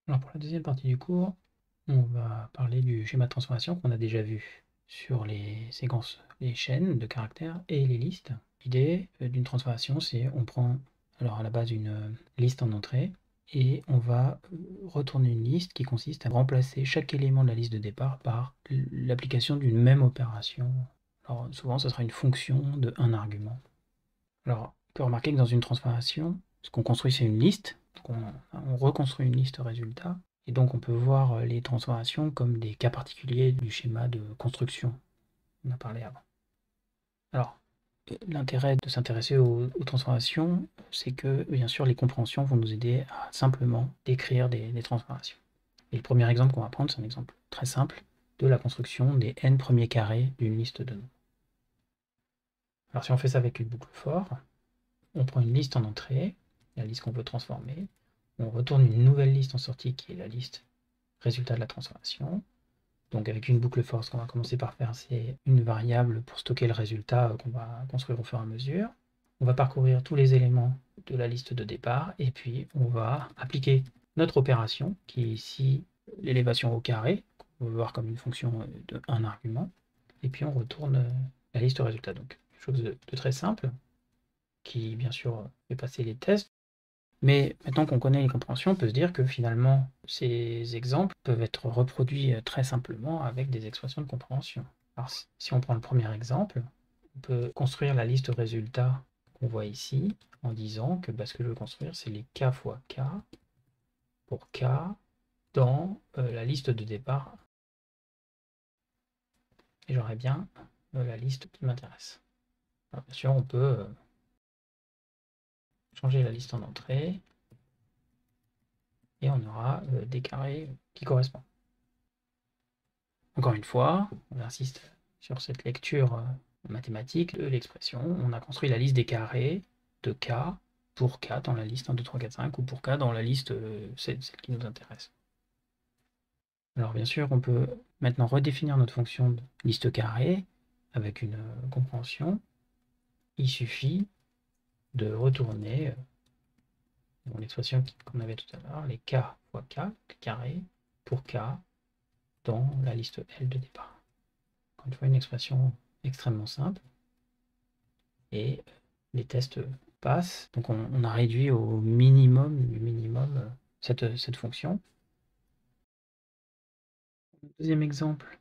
Alors pour la deuxième partie du cours, on va parler du schéma de transformation qu'on a déjà vu sur les séquences, les chaînes de caractères et les listes. L'idée d'une transformation, c'est on prend alors à la base une liste en entrée et on va retourner une liste qui consiste à remplacer chaque élément de la liste de départ par l'application d'une même opération. Alors souvent, ce sera une fonction de un argument. Alors, on peut remarquer que dans une transformation, ce qu'on construit, c'est une liste. Donc on reconstruit une liste résultat. Et donc, on peut voir les transformations comme des cas particuliers du schéma de construction qu'on a parlé avant. Alors, l'intérêt de s'intéresser aux transformations, c'est que, bien sûr, les compréhensions vont nous aider à simplement décrire des transformations. Et le premier exemple qu'on va prendre, c'est un exemple très simple de la construction des n premiers carrés d'une liste de nombres. Alors, si on fait ça avec une boucle for, on prend une liste en entrée, la liste qu'on veut transformer, on retourne une nouvelle liste en sortie qui est la liste résultat de la transformation. Donc avec une boucle for, ce qu'on va commencer par faire, c'est une variable pour stocker le résultat qu'on va construire au fur et à mesure. On va parcourir tous les éléments de la liste de départ et puis on va appliquer notre opération qui est ici l'élévation au carré, qu'on va voir comme une fonction de un argument, et puis on retourne la liste résultat. Donc quelque chose de très simple qui bien sûr fait passer les tests. Mais maintenant qu'on connaît les compréhensions, on peut se dire que finalement, ces exemples peuvent être reproduits très simplement avec des expressions de compréhension. Alors, si on prend le premier exemple, on peut construire la liste résultats qu'on voit ici en disant que ce que je veux construire, c'est les k fois k pour k dans la liste de départ. Et j'aurai bien la liste qui m'intéresse. Bien sûr, on peut changer la liste en entrée et on aura des carrés qui correspondent. Encore une fois, on insiste sur cette lecture mathématique de l'expression. On a construit la liste des carrés de k pour k dans la liste 1, 2, 3, 4, 5 ou pour k dans la liste celle qui nous intéresse. Alors bien sûr, on peut maintenant redéfinir notre fonction de liste carrée avec une compréhension. Il suffit de retourner l'expression qu'on avait tout à l'heure, les k fois k, carré, pour k dans la liste L de départ. Encore une fois, une expression extrêmement simple. Et les tests passent. Donc on a réduit au minimum du minimum cette fonction. Deuxième exemple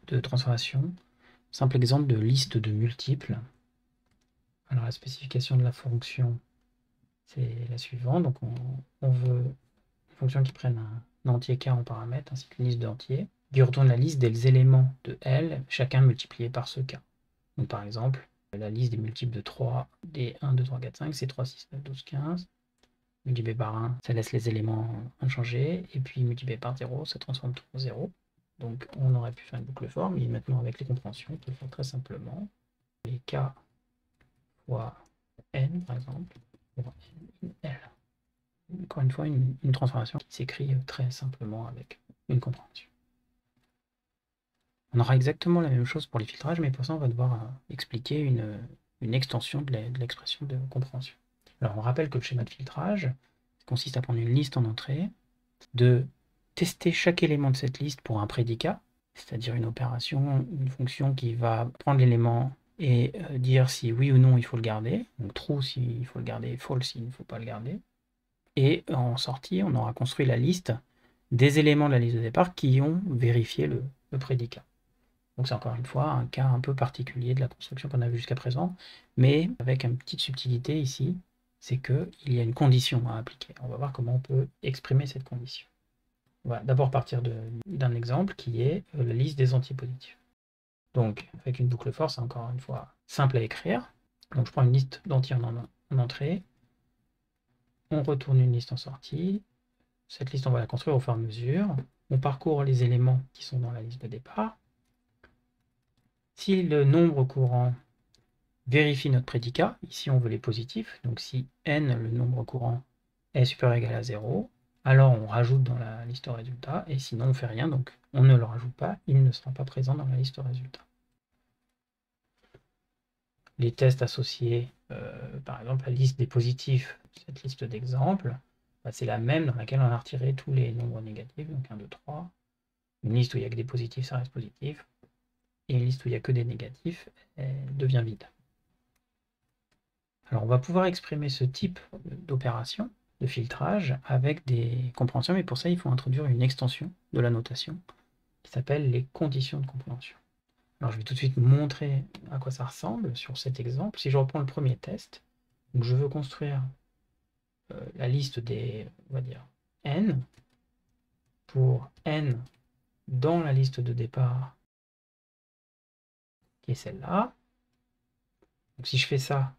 de transformation, simple exemple de liste de multiples. Alors la spécification de la fonction, c'est la suivante. Donc on veut une fonction qui prenne un entier k en paramètre ainsi qu'une liste d'entiers, qui retourne la liste des éléments de L, chacun multiplié par ce k. Donc par exemple, la liste des multiples de 3, des 1, 2, 3, 4, 5, c'est 3, 6, 9, 12, 15. Multiplié par 1, ça laisse les éléments inchangés, et puis multiplié par 0, ça transforme tout en 0. Donc on aurait pu faire une boucle for, mais maintenant avec les compréhensions, on peut le faire très simplement. Les k fois n, par exemple, pour n, l. Encore une fois, une transformation qui s'écrit très simplement avec une compréhension. On aura exactement la même chose pour les filtrages, mais pour ça, on va devoir expliquer une extension de l'expression de compréhension. Alors, on rappelle que le schéma de filtrage consiste à prendre une liste en entrée, de tester chaque élément de cette liste pour un prédicat, c'est-à-dire une opération, une fonction qui va prendre l'élément et dire si oui ou non il faut le garder, donc true s'il faut le garder, false s'il ne faut pas le garder. Et en sortie, on aura construit la liste des éléments de la liste de départ qui ont vérifié le prédicat. Donc c'est encore une fois un cas un peu particulier de la construction qu'on a vu jusqu'à présent, mais avec une petite subtilité ici, c'est qu'il y a une condition à appliquer. On va voir comment on peut exprimer cette condition. On va d'abord partir d'un exemple qui est la liste des entiers positifs. Donc avec une boucle for, c'est encore une fois simple à écrire. Donc je prends une liste d'entiers en entrée, on retourne une liste en sortie. Cette liste, on va la construire au fur et à mesure. On parcourt les éléments qui sont dans la liste de départ. Si le nombre courant vérifie notre prédicat, ici on veut les positifs, donc si n, le nombre courant, est supérieur ou égal à 0, alors on rajoute dans la liste résultat, et sinon on ne fait rien, donc on ne le rajoute pas, il ne sera pas présent dans la liste résultat. Les tests associés, par exemple la liste des positifs, cette liste d'exemples, c'est la même dans laquelle on a retiré tous les nombres négatifs, donc 1, 2, 3. Une liste où il n'y a que des positifs, ça reste positif. Et une liste où il n'y a que des négatifs, elle devient vide. Alors on va pouvoir exprimer ce type d'opération, de filtrage, avec des compréhensions, mais pour ça il faut introduire une extension de la notation qui s'appelle les conditions de compréhension. Alors je vais tout de suite montrer à quoi ça ressemble sur cet exemple. Si je reprends le premier test, donc je veux construire la liste des, on va dire, n, pour n dans la liste de départ, qui est celle-là. Donc si je fais ça,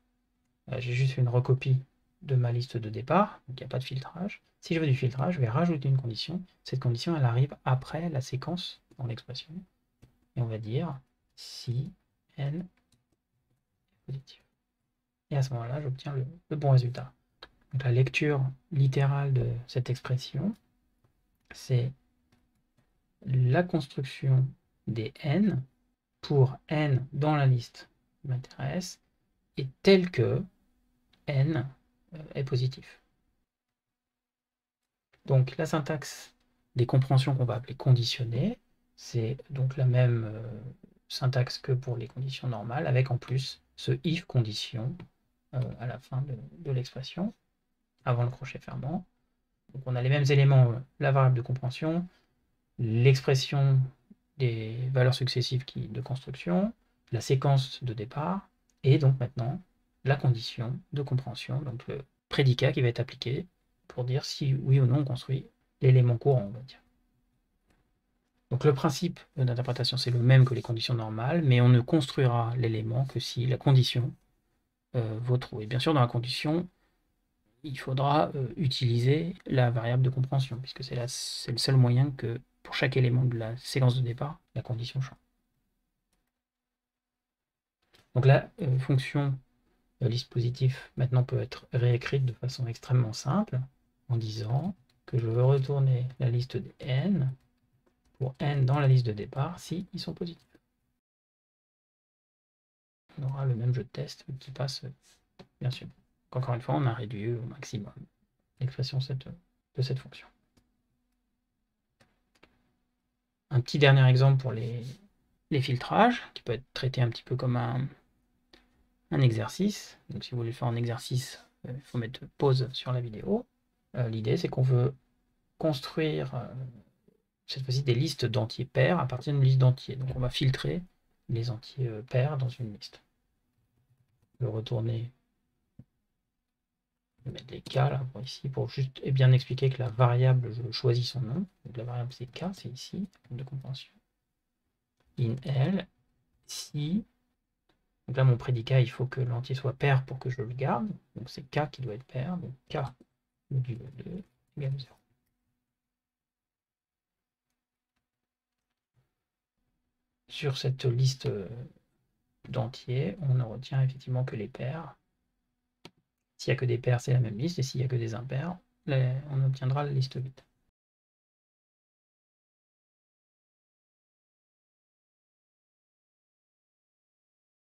j'ai juste fait une recopie de ma liste de départ, donc il n'y a pas de filtrage. Si je veux du filtrage, je vais rajouter une condition. Cette condition, elle arrive après la séquence dans l'expression. Et on va dire si n est positif. Et à ce moment-là, j'obtiens le bon résultat. Donc la lecture littérale de cette expression, c'est la construction des n pour n dans la liste qui m'intéresse est telle que n est positif. Donc la syntaxe des compréhensions qu'on va appeler conditionnées, c'est donc la même syntaxe que pour les conditions normales, avec en plus ce if condition à la fin de l'expression, avant le crochet fermant. Donc on a les mêmes éléments, la variable de compréhension, l'expression des valeurs successives de construction, la séquence de départ, et donc maintenant la condition de compréhension, donc le prédicat qui va être appliqué pour dire si oui ou non on construit l'élément courant, on va dire. Donc le principe d'interprétation, c'est le même que les conditions normales, mais on ne construira l'élément que si la condition vaut true. Et bien sûr, dans la condition, il faudra utiliser la variable de compréhension, puisque c'est le seul moyen que, pour chaque élément de la séquence de départ, la condition change. Donc la fonction liste positif maintenant peut être réécrite de façon extrêmement simple, en disant que je veux retourner la liste des n pour n dans la liste de départ si ils sont positifs. On aura le même jeu de test qui passe, bien sûr. Donc, encore une fois, on a réduit au maximum l'expression de cette fonction. Un petit dernier exemple pour les filtrages, qui peut être traité un petit peu comme un exercice. Donc si vous voulez le faire en exercice, il faut mettre pause sur la vidéo. L'idée, c'est qu'on veut construire cette fois-ci des listes d'entiers pairs à partir d'une liste d'entiers. Donc on va filtrer les entiers pairs dans une liste. Je vais retourner, je vais mettre les k là, ici, pour juste bien expliquer que la variable, je choisis son nom. Donc la variable c'est k, c'est ici, de compréhension. In L, si, donc là mon prédicat, il faut que l'entier soit pair pour que je le garde. Donc c'est k qui doit être pair, donc k modulo 2 égale 0. Sur cette liste d'entiers, on ne retient effectivement que les pairs. S'il n'y a que des pairs, c'est la même liste, et s'il n'y a que des impairs, on obtiendra la liste vide.